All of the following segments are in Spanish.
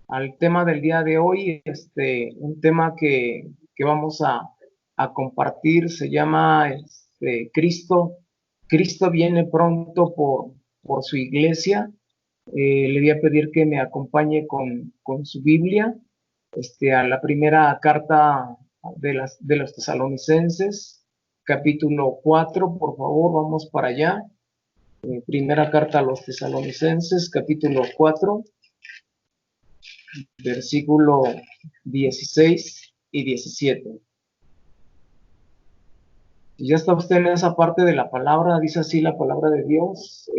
al tema del día de hoy. Un tema que vamos a compartir se llama Cristo viene pronto por su iglesia. Le voy a pedir que me acompañe con su Biblia, a la primera carta de los Tesalonicenses, capítulo 4, por favor, vamos para allá. Primera carta a los Tesalonicenses, capítulo 4, versículo 16 y 17. Y ya está usted en esa parte de la palabra, dice así la palabra de Dios.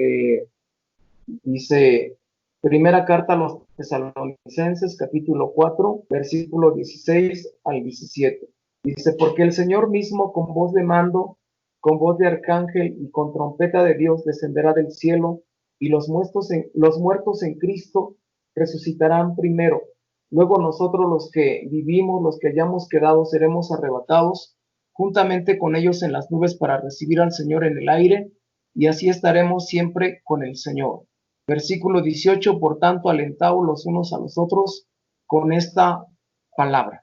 Dice, primera carta a los Tesalonicenses, capítulo 4, versículo 16 al 17. Dice, porque el Señor mismo con voz de mando, con voz de arcángel y con trompeta de Dios descenderá del cielo, y los muertos en Cristo resucitarán primero. Luego nosotros los que vivimos, los que hayamos quedado, seremos arrebatados juntamente con ellos en las nubes para recibir al Señor en el aire, y así estaremos siempre con el Señor. Versículo 18, por tanto, alentaos los unos a los otros con esta palabra.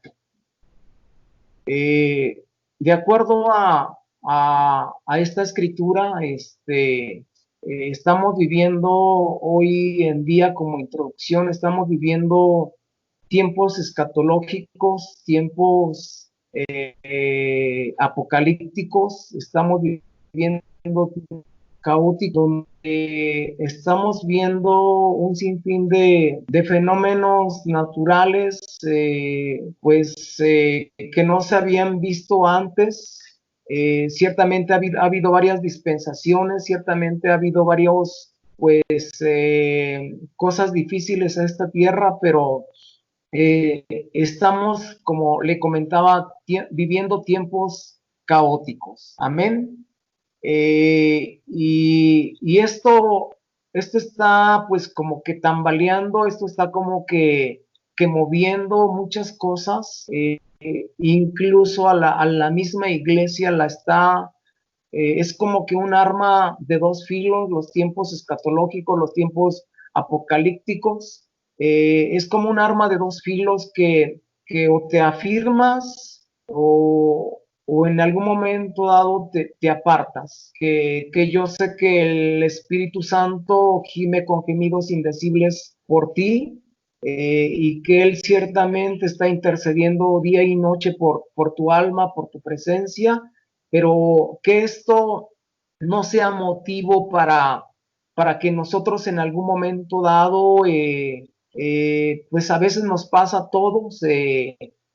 De acuerdo a esta escritura, estamos viviendo hoy en día, como introducción, estamos viviendo tiempos escatológicos, tiempos apocalípticos, estamos viviendo caótico, donde estamos viendo un sinfín de fenómenos naturales, que no se habían visto antes. Ciertamente ha habido varias dispensaciones, ciertamente ha habido varios, cosas difíciles a esta tierra, pero estamos, como le comentaba, viviendo tiempos caóticos. Amén. Y esto está pues como que tambaleando, esto está como que moviendo muchas cosas, incluso a la misma iglesia la está, es como que un arma de dos filos, los tiempos escatológicos, los tiempos apocalípticos, es como un arma de dos filos que o te afirmas o en algún momento dado te apartas, que yo sé que el Espíritu Santo gime con gemidos indecibles por ti, y que Él ciertamente está intercediendo día y noche por tu alma, por tu presencia, pero que esto no sea motivo para que nosotros en algún momento dado, pues a veces nos pasa a todos,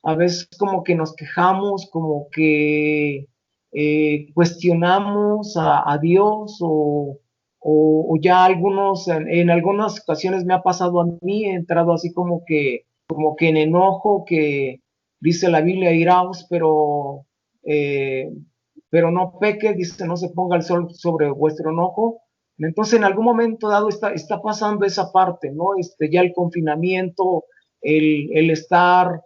a veces como que nos quejamos, como que cuestionamos a Dios o ya algunos, en algunas ocasiones me ha pasado a mí, he entrado así como que en enojo, que dice la Biblia, iraos, eh, pero no peque, dice, no se ponga el sol sobre vuestro enojo. Entonces, en algún momento dado está pasando esa parte, ¿no? Ya el confinamiento, el estar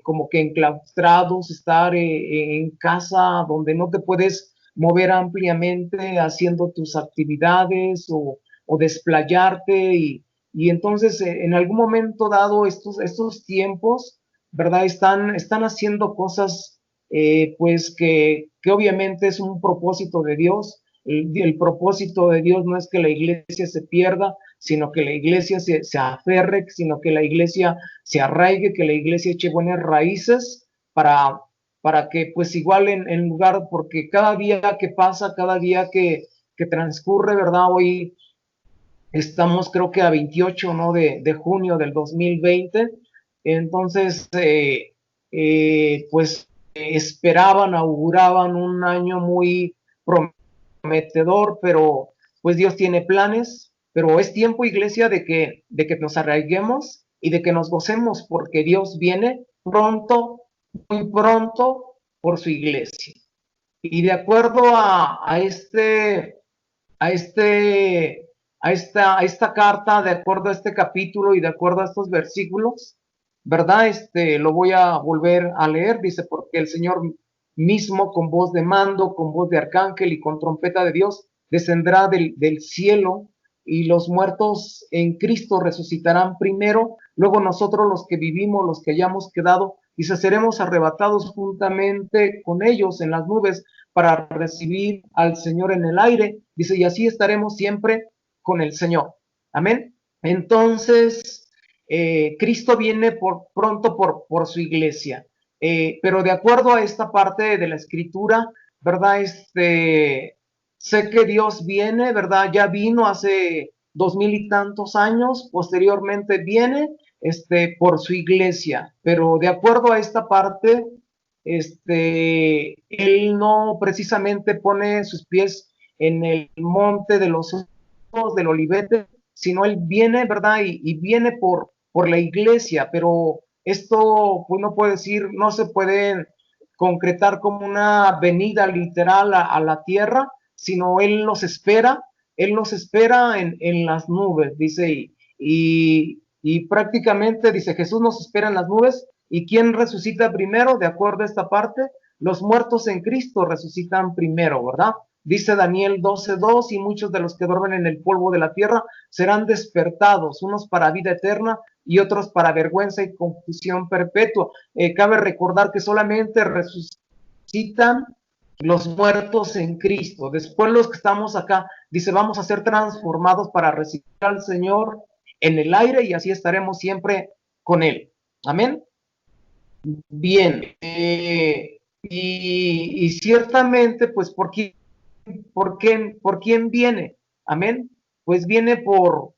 como que enclaustrados, estar en casa donde no te puedes mover ampliamente haciendo tus actividades o desplayarte y entonces en algún momento dado estos tiempos, ¿verdad? Están haciendo cosas pues que obviamente es un propósito de Dios. El propósito de Dios no es que la iglesia se pierda, sino que la iglesia se aferre, sino que la iglesia se arraigue, que la iglesia eche buenas raíces para, para que pues igual en lugar, porque cada día que pasa, cada día que transcurre, ¿verdad? Hoy estamos creo que a 28, ¿no? De junio del 2020. Entonces, pues esperaban, auguraban un año muy prometedor, pero pues Dios tiene planes, pero es tiempo, iglesia, de que nos arraiguemos y de que nos gocemos, porque Dios viene pronto, muy pronto, por su iglesia. Y de acuerdo a, este, a esta carta, de acuerdo a este capítulo y de acuerdo a estos versículos, ¿verdad? Lo voy a volver a leer, dice, porque el Señor mismo con voz de mando, con voz de arcángel y con trompeta de Dios, descenderá del cielo y los muertos en Cristo resucitarán primero, luego nosotros los que vivimos, los que hayamos quedado, dice, seremos arrebatados juntamente con ellos en las nubes para recibir al Señor en el aire, dice, y así estaremos siempre con el Señor. Amén. Entonces, Cristo viene pronto por su iglesia. Pero de acuerdo a esta parte de la escritura, ¿verdad? Sé que Dios viene, ¿verdad? Ya vino hace 2000 y tantos años, posteriormente viene, por su iglesia, pero de acuerdo a esta parte, él no precisamente pone sus pies en el monte de los ojos del olivete, sino él viene, ¿verdad? Y viene por la iglesia, pero esto, pues no puede decir, no se puede concretar como una venida literal a la tierra, sino Él nos espera en las nubes, dice, y prácticamente dice, Jesús nos espera en las nubes, ¿y quién resucita primero? De acuerdo a esta parte, los muertos en Cristo resucitan primero, ¿verdad? Dice Daniel 12:2, y muchos de los que duermen en el polvo de la tierra serán despertados, unos para vida eterna y otros para vergüenza y confusión perpetua. Cabe recordar que solamente resucitan los muertos en Cristo. Después los que estamos acá, dice, vamos a ser transformados para recibir al Señor en el aire y así estaremos siempre con Él. Amén. Bien. Y ciertamente, pues, ¿por quién viene? Amén. Pues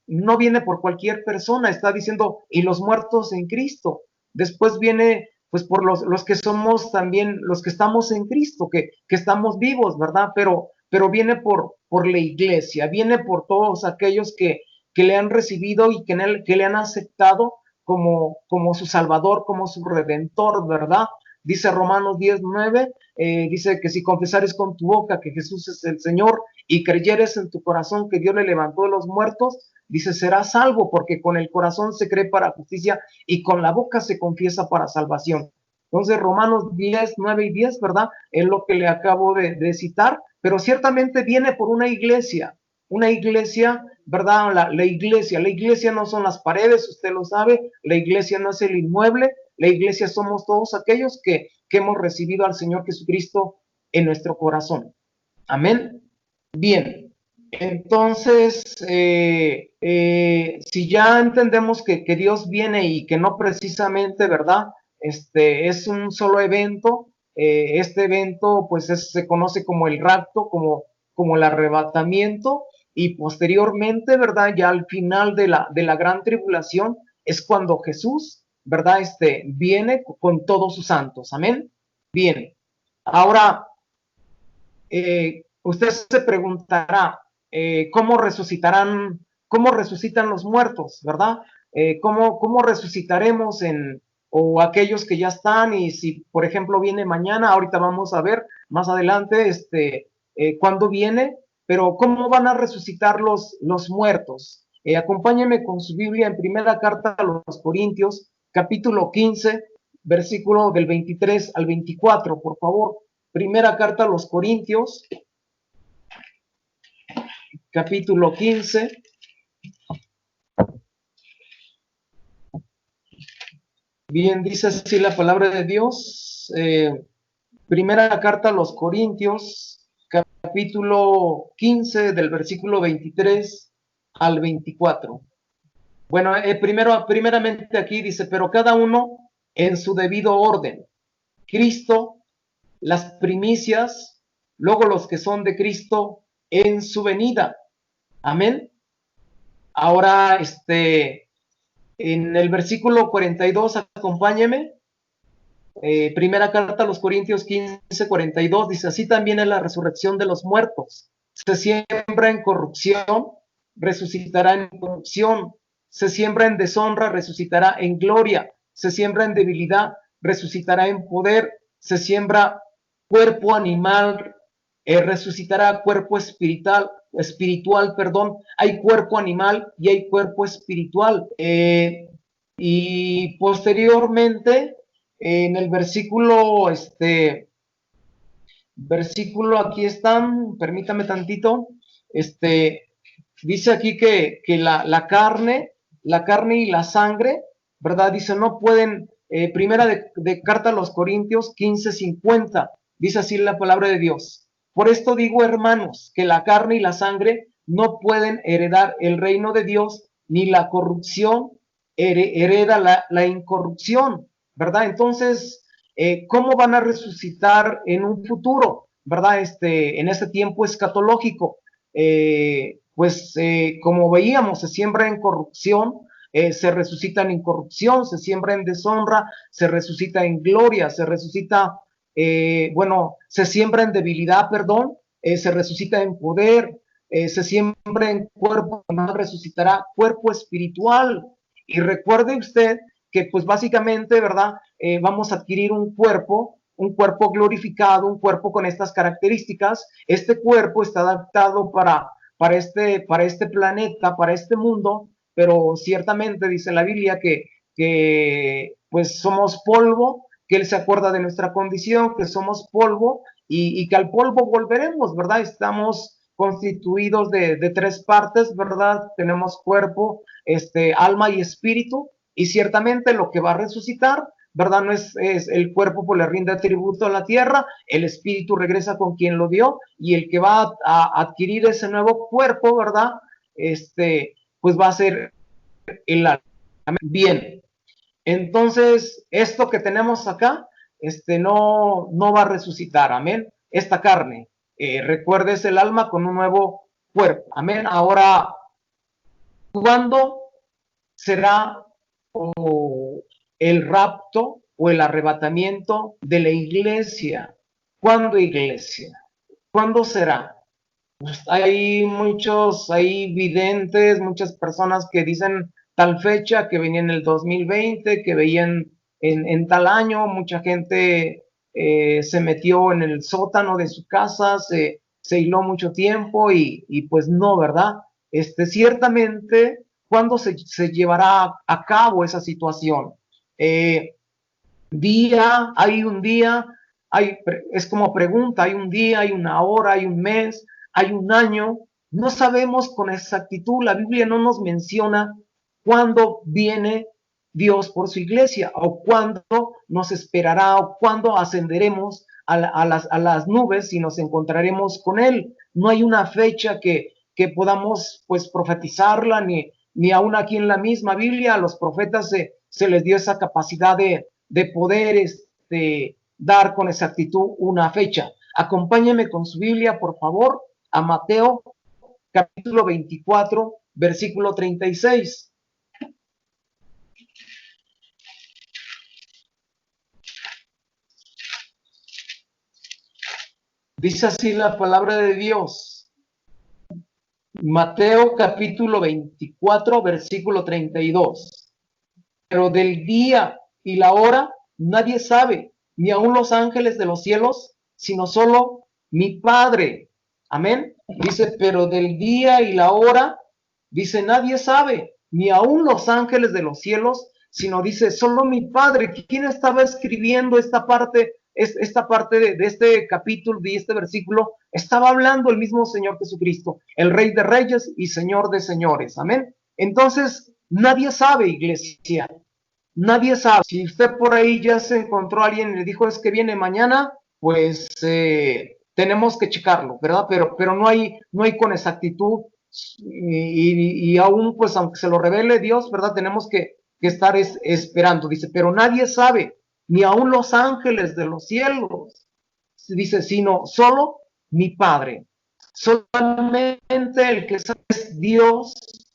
no viene por cualquier persona, está diciendo, y los muertos en Cristo. Después viene, pues, por los que somos también, los que estamos en Cristo, que estamos vivos, ¿verdad? Pero viene por la iglesia, viene por todos aquellos que le han recibido y que le han aceptado como su Salvador, como su Redentor, ¿verdad? Dice Romanos 10:9, dice que si confesares con tu boca que Jesús es el Señor y creyeres en tu corazón que Dios le levantó de los muertos, dice, serás salvo, porque con el corazón se cree para justicia y con la boca se confiesa para salvación. Entonces, Romanos 10:9 y 10, ¿verdad? Es lo que le acabo de citar, pero ciertamente viene por una iglesia, ¿verdad? La iglesia no son las paredes, usted lo sabe, la iglesia no es el inmueble, la iglesia somos todos aquellos que hemos recibido al Señor Jesucristo en nuestro corazón. Amén. Bien, entonces, si ya entendemos que Dios viene y que no precisamente, ¿verdad? Es un solo evento, este evento pues se conoce como el rapto, como el arrebatamiento, y posteriormente, ¿verdad? Ya al final de la gran tribulación es cuando Jesús, ¿verdad? Viene con todos sus santos. Amén. Bien. Ahora, usted se preguntará, cómo resucitan los muertos, ¿verdad? ¿Cómo resucitaremos o aquellos que ya están? Y si, por ejemplo, viene mañana, ahorita vamos a ver más adelante, cuándo viene, pero ¿cómo van a resucitar los muertos? Acompáñenme con su Biblia en primera carta a los Corintios, capítulo 15, versículo del 23 al 24, por favor. Primera carta a los Corintios, capítulo 15. Bien, dice así la palabra de Dios. Primera carta a los Corintios, capítulo 15, del versículo 23 al 24. Bueno, primeramente aquí dice, pero cada uno en su debido orden. Cristo, las primicias, luego los que son de Cristo en su venida. Amén. Ahora, en el versículo 42, acompáñeme. Primera carta a los Corintios 15:42 dice, así también es la resurrección de los muertos. Se siembra en corrupción, resucitará en corrupción. Se siembra en deshonra, resucitará en gloria. Se siembra en debilidad, resucitará en poder. Se siembra cuerpo animal, resucitará cuerpo espiritual, perdón. Hay cuerpo animal y hay cuerpo espiritual. Y posteriormente, en el versículo, aquí están, permítame tantito, dice aquí que la carne y la sangre, ¿verdad? Dice, no pueden, primera de carta a los Corintios 15:50, dice así la palabra de Dios. Por esto digo, hermanos, que la carne y la sangre no pueden heredar el reino de Dios, ni la corrupción hereda la incorrupción, ¿verdad? Entonces, ¿cómo van a resucitar en un futuro, ¿verdad? En este tiempo escatológico. Como veíamos, se siembra en corrupción, se resucita en incorrupción, se siembra en deshonra, se resucita en gloria, se resucita, se siembra en debilidad, perdón, se resucita en poder, se siembra en cuerpo, resucitará cuerpo espiritual. Y recuerde usted que pues básicamente, ¿verdad? Vamos a adquirir un cuerpo glorificado, un cuerpo con estas características. Este cuerpo está adaptado para este planeta, para este mundo, pero ciertamente dice la Biblia que pues somos polvo, que Él se acuerda de nuestra condición, que somos polvo y que al polvo volveremos, ¿verdad? Estamos constituidos de tres partes, ¿verdad? Tenemos cuerpo, alma y espíritu, y ciertamente lo que va a resucitar, ¿verdad? No es el cuerpo, pues le rinde tributo a la tierra, el espíritu regresa con quien lo dio, y el que va a adquirir ese nuevo cuerpo, ¿verdad? Pues va a ser el alma. Bien, entonces esto que tenemos acá, no va a resucitar, amén. Esta carne, recuerdes el alma con un nuevo cuerpo, amén. Ahora, ¿cuándo será el rapto o el arrebatamiento de la iglesia? ¿Cuándo, iglesia? ¿Cuándo será? Pues hay videntes, muchas personas que dicen tal fecha, que venía en el 2020, que veían en tal año, mucha gente se metió en el sótano de su casa, se hiló mucho tiempo y pues no, ¿verdad? Ciertamente, ¿cuándo se llevará a cabo esa situación? Eh, hay un día, es como pregunta, hay un día, hay una hora, hay un mes, hay un año, no sabemos con exactitud, la Biblia no nos menciona cuándo viene Dios por su iglesia o cuándo nos esperará o cuándo ascenderemos a las nubes y nos encontraremos con Él. No hay una fecha que podamos pues profetizarla, ni aún aquí en la misma Biblia a los profetas se les dio esa capacidad de poder dar con exactitud una fecha. Acompáñeme con su Biblia, por favor, a Mateo capítulo 24, versículo 36. Dice así la palabra de Dios. Mateo capítulo 24, versículo 32. Pero del día y la hora nadie sabe, ni aun los ángeles de los cielos, sino solo mi Padre. Amén. Dice, pero del día y la hora, dice, nadie sabe, ni aun los ángeles de los cielos, sino dice, solo mi Padre. ¿Quién estaba escribiendo esta parte? Esta parte de este capítulo, de este versículo, estaba hablando el mismo Señor Jesucristo, el Rey de Reyes y Señor de Señores. Amén. Entonces, nadie sabe, iglesia, nadie sabe. Si usted por ahí ya se encontró a alguien y le dijo es que viene mañana, pues tenemos que checarlo, ¿verdad? Pero no hay con exactitud y aún pues aunque se lo revele Dios, ¿verdad? Tenemos que estar esperando, dice, pero nadie sabe, ni aún los ángeles de los cielos, dice, sino solo mi Padre. Solamente el que sabe es Dios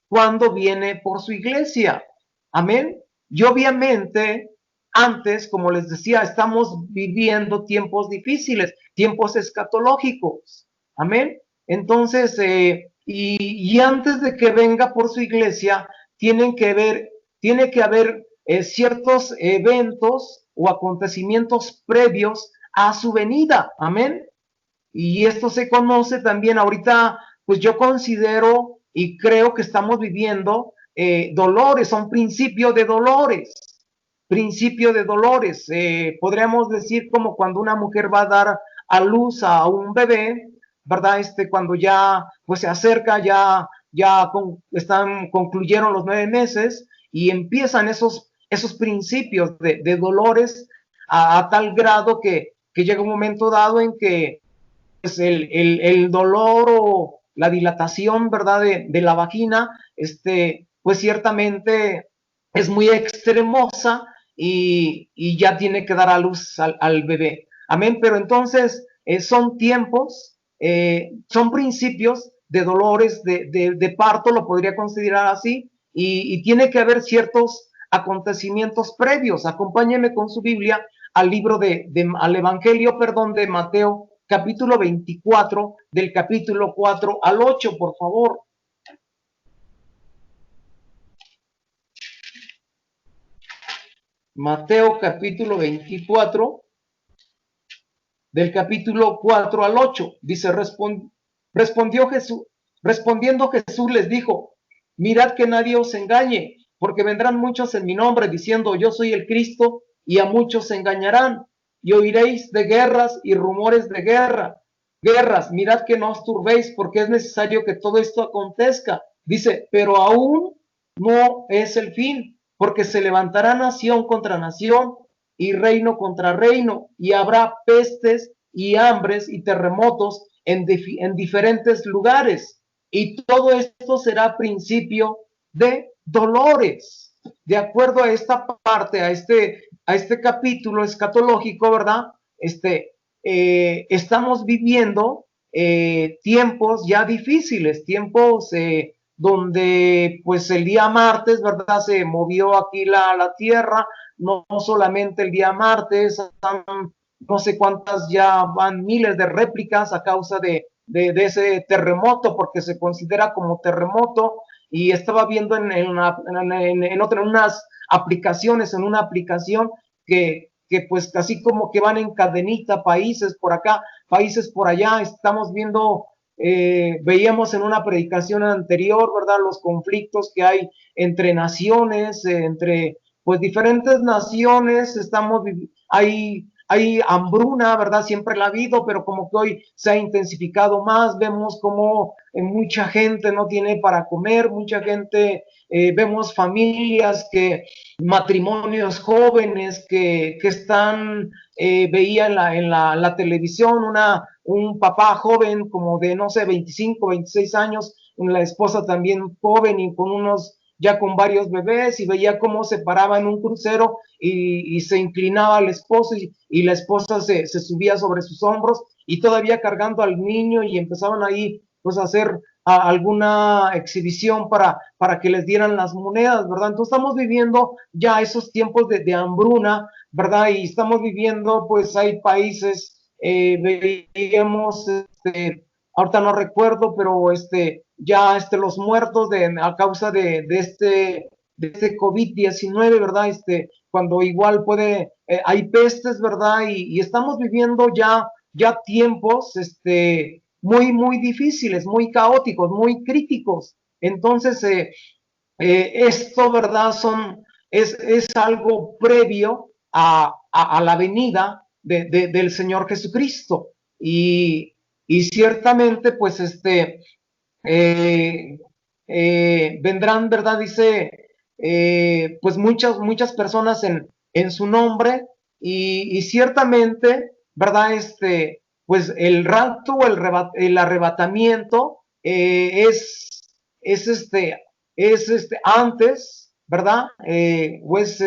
cuando viene por su iglesia. Amén. Y obviamente, antes, como les decía, estamos viviendo tiempos difíciles, tiempos escatológicos. Amén. Entonces, y antes de que venga por su iglesia, tiene que haber ciertos eventos o acontecimientos previos a su venida. Amén. Y esto se conoce también ahorita, pues yo considero y creo que estamos viviendo dolores, son principios de dolores, podríamos decir como cuando una mujer va a dar a luz a un bebé, ¿verdad? Cuando ya pues se acerca, concluyeron los 9 meses y empiezan esos principios de dolores a tal grado que llega un momento dado en que pues, el dolor o la dilatación, ¿verdad?, de la vagina, pues ciertamente es muy extremosa y ya tiene que dar a luz al bebé. Amén, pero entonces son tiempos, son principios de dolores de parto, lo podría considerar así, y tiene que haber ciertos acontecimientos previos. Acompáñenme con su Biblia al libro al Evangelio, perdón, de Mateo, capítulo 24, del capítulo 4 al 8, por favor. Mateo capítulo 24, del capítulo 4 al 8, dice, respondiendo Jesús les dijo, mirad que nadie os engañe, porque vendrán muchos en mi nombre diciendo, yo soy el Cristo, y a muchos se engañarán, y oiréis de guerras y rumores de guerras, mirad que no os turbéis, porque es necesario que todo esto acontezca. Dice, pero aún no es el fin, porque se levantará nación contra nación, y reino contra reino, y habrá pestes y hambres y terremotos en diferentes lugares. Y todo esto será principio de dolores. De acuerdo a esta parte, a este capítulo escatológico, ¿verdad? Estamos viviendo tiempos ya difíciles, tiempos donde pues el día martes, ¿verdad? Se movió aquí la tierra, no solamente el día martes, no sé cuántas, ya van miles de réplicas a causa de ese terremoto, porque se considera como terremoto, y estaba viendo en unas aplicaciones, en una aplicación que pues casi como que van en cadenita, países por acá, países por allá, estamos viendo, veíamos en una predicación anterior, ¿verdad?, los conflictos que hay entre naciones, entre pues diferentes naciones, hay hambruna, ¿verdad? Siempre la ha habido, pero como que hoy se ha intensificado más, vemos como mucha gente no tiene para comer, mucha gente, vemos familias matrimonios jóvenes que están, veía en la televisión un papá joven como de, no sé, 25, 26 años, la esposa también joven y ya con varios bebés, y veía cómo se paraba en un crucero y se inclinaba al esposo y la esposa se subía sobre sus hombros y todavía cargando al niño, y empezaban ahí pues a hacer alguna exhibición para que les dieran las monedas, ¿verdad? Entonces estamos viviendo ya esos tiempos de hambruna, ¿verdad? Y estamos viviendo, pues hay países, veíamos, ahorita no recuerdo, pero ya los muertos a causa de este COVID-19, ¿verdad? Cuando igual hay pestes, ¿verdad? Y estamos viviendo ya tiempos, muy, muy difíciles, muy caóticos, muy críticos. Entonces, esto, ¿verdad? Es algo previo a la venida del Señor Jesucristo. Y ciertamente, pues, eh, vendrán, ¿verdad? Dice, pues muchas personas en su nombre, y ciertamente, ¿verdad? Pues el rapto o el arrebatamiento es antes, ¿verdad? Pues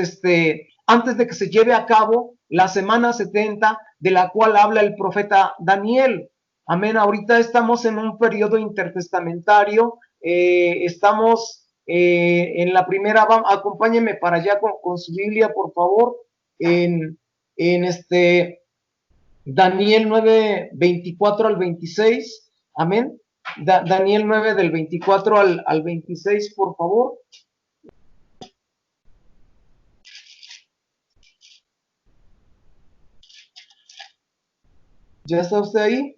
antes de que se lleve a cabo la semana 70 de la cual habla el profeta Daniel. Amén. Ahorita estamos en un periodo intertestamentario, estamos en la primera, acompáñenme para allá con su Biblia, por favor, en Daniel 9, 24 al 26, amén. Daniel 9 del 24 al 26, por favor. ¿Ya está usted ahí?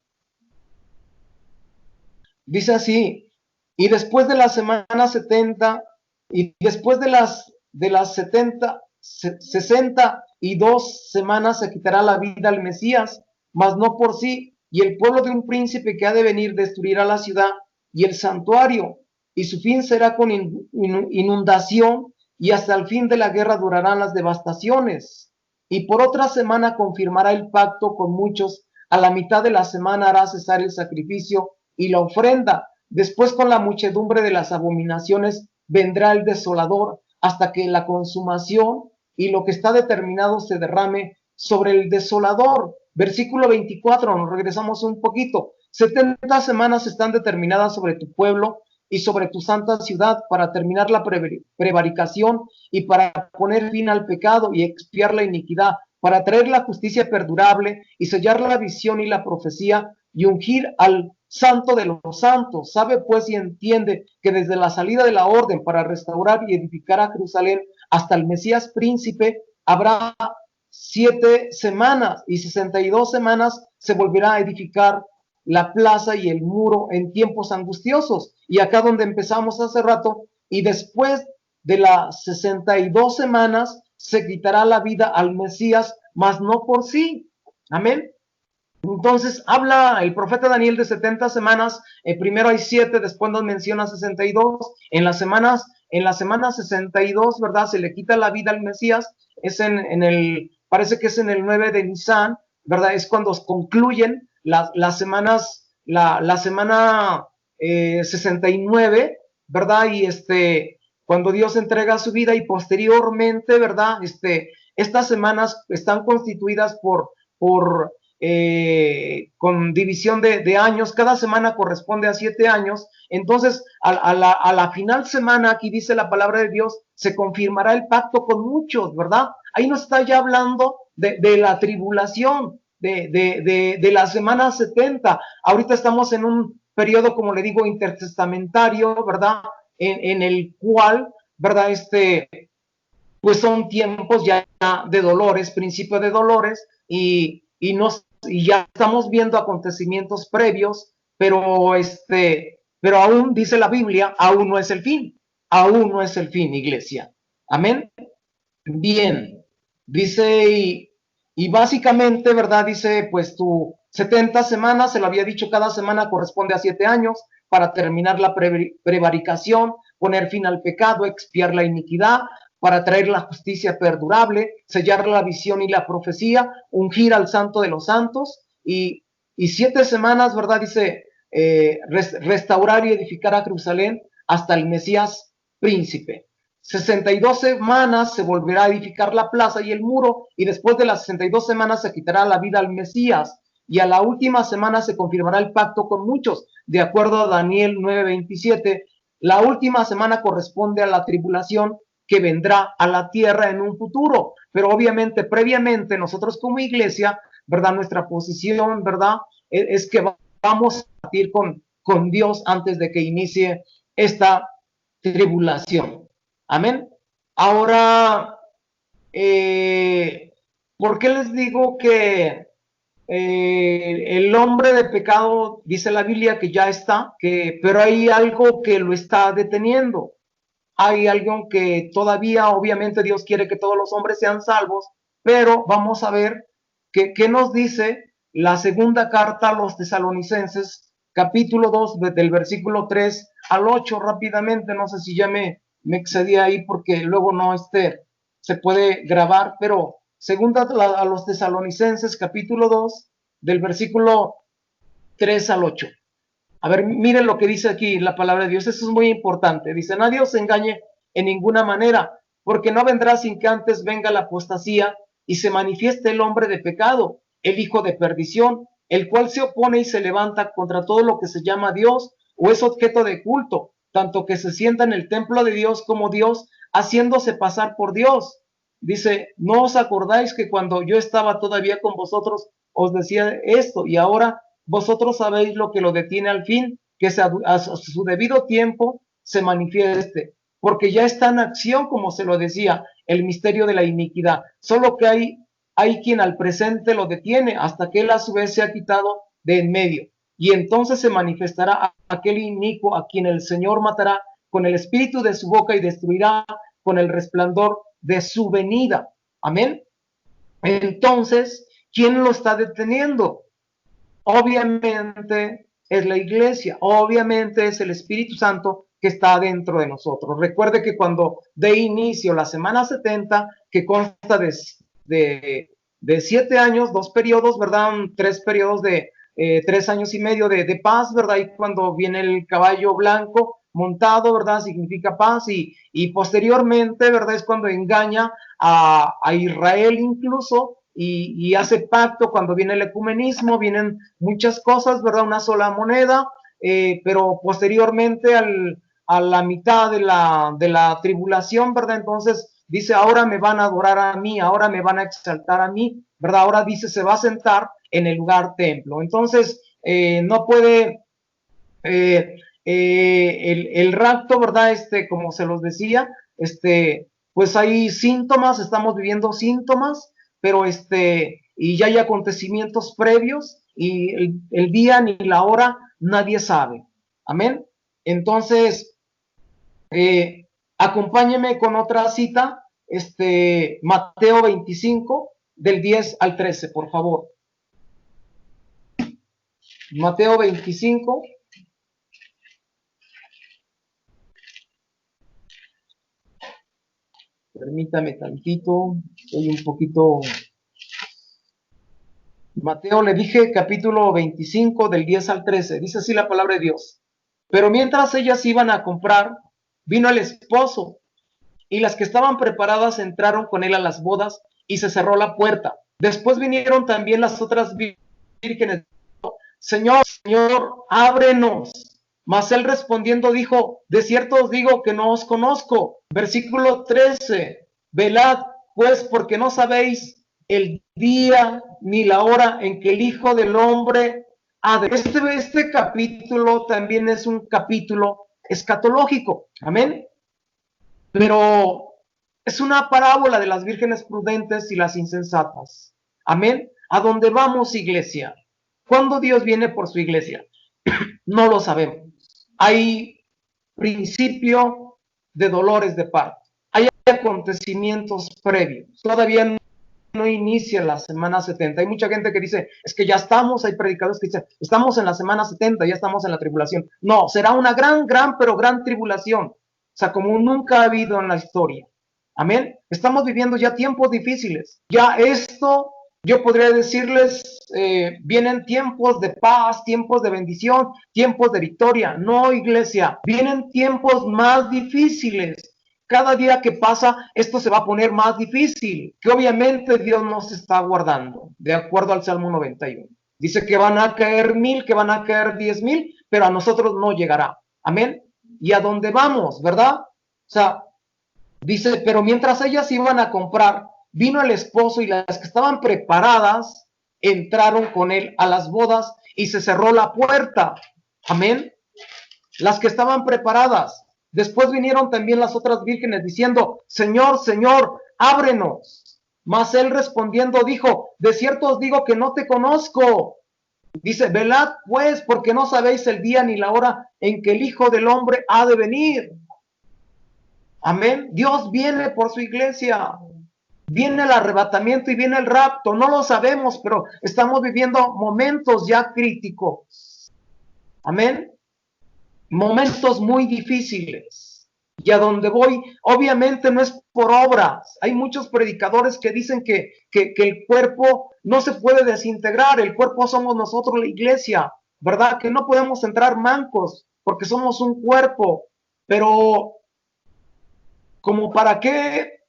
Dice así, y después de la semana 70, y después de las 62 semanas se quitará la vida al Mesías, mas no por sí, y el pueblo de un príncipe que ha de venir destruirá la ciudad y el santuario, y su fin será con inundación, y hasta el fin de la guerra durarán las devastaciones. Y por otra semana confirmará el pacto con muchos, a la mitad de la semana hará cesar el sacrificio y la ofrenda. Después, con la muchedumbre de las abominaciones vendrá el desolador, hasta que la consumación y lo que está determinado se derrame sobre el desolador. Versículo 24, nos regresamos un poquito. 70 semanas están determinadas sobre tu pueblo y sobre tu santa ciudad, para terminar la prevaricación y para poner fin al pecado y expiar la iniquidad, para traer la justicia perdurable y sellar la visión y la profecía, y ungir al santo de los santos. Sabe pues y entiende que desde la salida de la orden para restaurar y edificar a Jerusalén hasta el Mesías príncipe habrá 7 semanas, y 62 semanas se volverá a edificar la plaza y el muro en tiempos angustiosos. Y acá donde empezamos hace rato, y después de las 62 semanas se quitará la vida al Mesías, mas no por sí. Amén. Entonces habla el profeta Daniel de 70 semanas, primero hay 7, después nos menciona 62, en las semanas 62, ¿verdad? Se le quita la vida al Mesías, es parece que es en el 9 de Nisan, ¿verdad? Es cuando concluyen las semanas, la semana 69, ¿verdad? Y cuando Dios entrega su vida, y posteriormente, ¿verdad? Estas semanas están constituidas con división de años. Cada semana corresponde a 7 años. Entonces, a la final semana, aquí dice la palabra de Dios, se confirmará el pacto con muchos, ¿verdad? Ahí nos está ya hablando de la tribulación, de la semana 70. Ahorita estamos en un periodo, como le digo, intertestamentario, ¿verdad? En el cual, ¿verdad? Pues son tiempos ya de dolores, principio de dolores, y ya estamos viendo acontecimientos previos, pero aún dice la Biblia, aún no es el fin, iglesia. Amén. Bien, dice, y básicamente, ¿verdad? Dice, pues tu 70 semanas, se lo había dicho, cada semana corresponde a 7 años, para terminar la prevaricación, poner fin al pecado, expiar la iniquidad, para traer la justicia perdurable, sellar la visión y la profecía, ungir al santo de los santos, y 7 semanas, ¿verdad? Dice, restaurar y edificar a Jerusalén hasta el Mesías príncipe. 62 semanas se volverá a edificar la plaza y el muro, y después de las 62 semanas se quitará la vida al Mesías, y a la última semana se confirmará el pacto con muchos, de acuerdo a Daniel 9:27. La última semana corresponde a la tribulación que vendrá a la tierra en un futuro, pero obviamente previamente nosotros como iglesia, ¿verdad? Nuestra posición, ¿verdad? Es que vamos a partir con Dios antes de que inicie esta tribulación. Amén. Ahora, ¿por qué les digo que el hombre de pecado, dice la Biblia, que ya está, pero hay algo que lo está deteniendo? Hay algo que todavía, obviamente, Dios quiere que todos los hombres sean salvos, pero vamos a ver qué nos dice la segunda carta a los tesalonicenses, capítulo 2, del versículo 3 al 8, rápidamente. No sé si ya me excedí ahí, porque luego no se puede grabar, pero segunda a los tesalonicenses, capítulo 2, del versículo 3 al 8. A ver, miren lo que dice aquí la palabra de Dios. Eso es muy importante. Dice, nadie os engañe en ninguna manera, porque no vendrá sin que antes venga la apostasía y se manifieste el hombre de pecado, el hijo de perdición, el cual se opone y se levanta contra todo lo que se llama Dios o es objeto de culto, tanto que se sienta en el templo de Dios como Dios, haciéndose pasar por Dios. Dice, ¿no os acordáis que cuando yo estaba todavía con vosotros os decía esto, y ahora vosotros sabéis lo que lo detiene al fin, que a su debido tiempo se manifieste, porque ya está en acción, como se lo decía, el misterio de la iniquidad, solo que hay quien al presente lo detiene, hasta que él a su vez se ha quitado de en medio, y entonces se manifestará aquel inicuo a quien el Señor matará con el espíritu de su boca y destruirá con el resplandor de su venida. Amén. Entonces, ¿quién lo está deteniendo? Obviamente es la iglesia, obviamente es el Espíritu Santo que está dentro de nosotros. Recuerde que cuando de inicio la semana 70, que consta de 7 años, 2 periodos, ¿verdad? 3 periodos de 3 años y medio de paz, ¿verdad? Y cuando viene el caballo blanco montado, ¿verdad? Significa paz y posteriormente, ¿verdad? Es cuando engaña a Israel incluso y hace pacto cuando viene el ecumenismo, vienen muchas cosas, ¿verdad? Una sola moneda, pero posteriormente a la mitad de la tribulación, ¿verdad? Entonces dice, ahora me van a adorar a mí, ahora me van a exaltar a mí, ¿verdad? Ahora dice, se va a sentar en el lugar templo. Entonces, no puede el rapto, ¿verdad? Como se los decía, pues hay síntomas, estamos viviendo síntomas, pero y ya hay acontecimientos previos y el día ni la hora nadie sabe. Amén. Entonces, acompáñeme con otra cita, Mateo 25, del 10 al 13, por favor. Mateo 25. Permítame tantito, estoy un poquito. Mateo, le dije, capítulo 25, del 10 al 13, dice así la palabra de Dios. Pero mientras ellas iban a comprar, vino el esposo, y las que estaban preparadas entraron con él a las bodas, y se cerró la puerta. Después vinieron también las otras vírgenes. Señor, Señor, ábrenos. Mas él respondiendo dijo, de cierto os digo que no os conozco. Versículo 13, velad pues porque no sabéis el día ni la hora en que el Hijo del Hombre ha de... Este capítulo también es un capítulo escatológico, amén. Pero es una parábola de las vírgenes prudentes y las insensatas, amén. ¿A dónde vamos, iglesia? ¿Cuándo Dios viene por su iglesia? No lo sabemos. Hay principio de dolores de parto. Hay acontecimientos previos. Todavía no inicia la semana 70. Hay mucha gente que dice, es que ya estamos, hay predicadores que dicen, estamos en la semana 70, ya estamos en la tribulación. No, será una pero gran tribulación. O sea, como nunca ha habido en la historia. Amén. Estamos viviendo ya tiempos difíciles. Ya esto, yo podría decirles, vienen tiempos de paz, tiempos de bendición, tiempos de victoria. No, iglesia, vienen tiempos más difíciles. Cada día que pasa, esto se va a poner más difícil, que obviamente Dios nos está guardando, de acuerdo al Salmo 91. Dice que van a caer 1000, que van a caer 10,000, pero a nosotros no llegará. Amén. ¿Y a dónde vamos, verdad? O sea, dice, pero mientras ellas iban a comprar, vino el esposo y las que estaban preparadas entraron con él a las bodas y se cerró la puerta. Amén. Las que estaban preparadas. Después vinieron también las otras vírgenes diciendo, Señor, Señor, ábrenos. Mas él respondiendo dijo, de cierto os digo que no te conozco. Dice, velad pues, porque no sabéis el día ni la hora en que el Hijo del Hombre ha de venir. Amén. Dios viene por su iglesia. Viene el arrebatamiento y viene el rapto. No lo sabemos, pero estamos viviendo momentos ya críticos. Amén. Momentos muy difíciles. Y a donde voy, obviamente no es por obras. Hay muchos predicadores que dicen que el cuerpo no se puede desintegrar. El cuerpo somos nosotros, la iglesia, ¿verdad? Que no podemos entrar mancos porque somos un cuerpo. Pero, ¿como para qué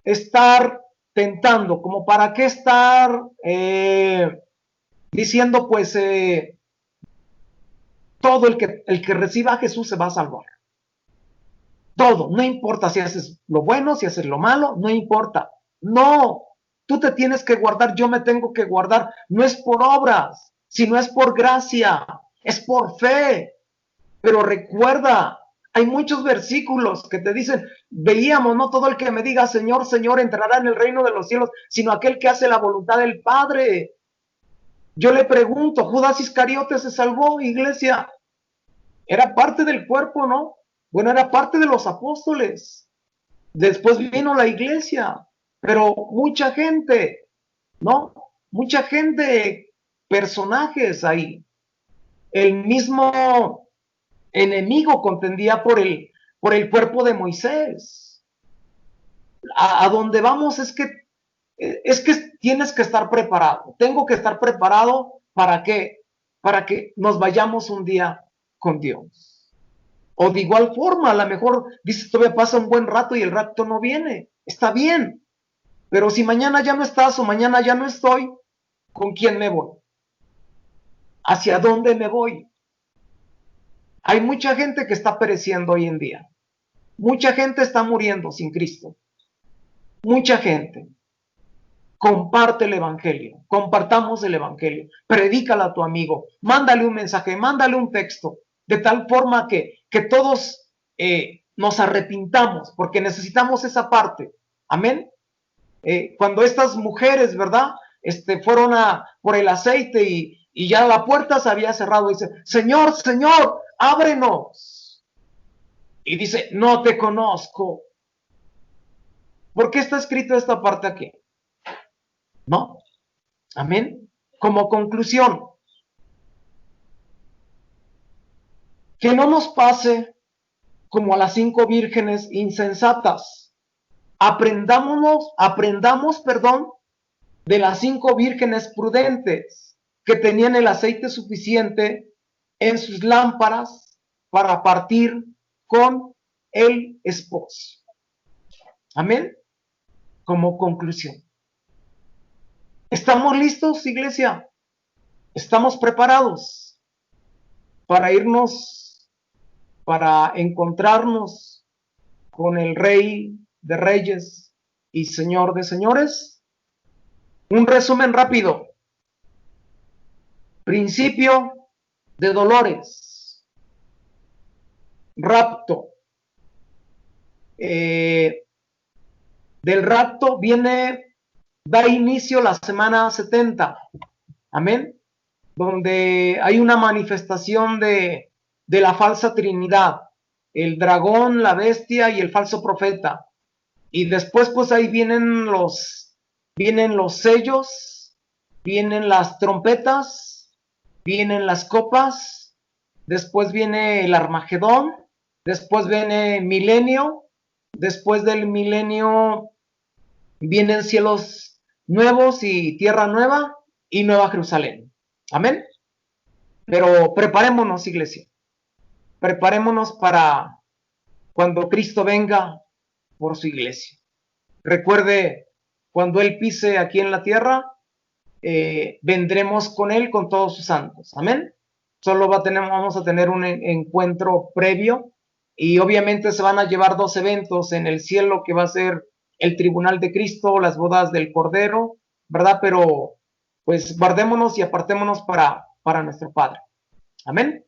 estar tentando? ¿Como para qué estar diciendo, pues, todo el que reciba a Jesús se va a salvar? Todo, no importa si haces lo bueno, si haces lo malo, no importa. No, tú te tienes que guardar, yo me tengo que guardar. No es por obras, sino es por gracia, es por fe. Pero recuerda, hay muchos versículos que te dicen, veíamos, no todo el que me diga Señor, Señor entrará en el reino de los cielos, sino aquel que hace la voluntad del Padre. Yo le pregunto, ¿Judas Iscariote se salvó, iglesia? Era parte del cuerpo, ¿no? Bueno, era parte de los apóstoles. Después vino la iglesia, pero mucha gente, ¿no? Mucha gente, personajes ahí. El mismo enemigo contendía por el cuerpo de Moisés. A donde vamos es que tienes que estar preparado. Tengo que estar preparado para que nos vayamos un día con Dios. O de igual forma, a lo mejor dices, todavía pasa un buen rato y el rato no viene. Está bien. Pero si mañana ya no estás o mañana ya no estoy, ¿con quién me voy? ¿Hacia dónde me voy? Hay mucha gente que está pereciendo hoy en día. Mucha gente está muriendo sin Cristo. Mucha gente. Comparte el evangelio, compartamos el evangelio, predícala a tu amigo, mándale un mensaje, mándale un texto, de tal forma que todos nos arrepintamos, porque necesitamos esa parte. Amén. Cuando estas mujeres, ¿verdad? Fueron por el aceite y ya la puerta se había cerrado, dice, Señor, Señor, ábrenos. Y dice, no te conozco. ¿Por qué está escrito esta parte aquí? ¿No? Amén. Como conclusión, que no nos pase como a las 5 vírgenes insensatas. Aprendamos, de las 5 vírgenes prudentes que tenían el aceite suficiente en sus lámparas para partir con el esposo. Amén. Como conclusión. ¿Estamos listos, iglesia? ¿Estamos preparados para irnos, para encontrarnos con el Rey de Reyes y Señor de Señores? Un resumen rápido. Principio de dolores. Rapto. Del rapto da inicio la semana 70. Amén. Donde hay una manifestación de la falsa Trinidad, el dragón, la bestia y el falso profeta. Y después pues ahí vienen los sellos, vienen las trompetas, vienen las copas, después viene el Armagedón, después viene milenio, después del milenio vienen cielos nuevos y tierra nueva y Nueva Jerusalén. Amén. Pero preparémonos, iglesia. Preparémonos para cuando Cristo venga por su iglesia. Recuerde, cuando Él pise aquí en la tierra, vendremos con Él, con todos sus santos. Amén. Solo vamos a tener un encuentro previo y obviamente se van a llevar 2 eventos en el cielo, que va a ser el tribunal de Cristo, las bodas del Cordero, ¿verdad? Pero pues guardémonos y apartémonos para nuestro Padre. Amén.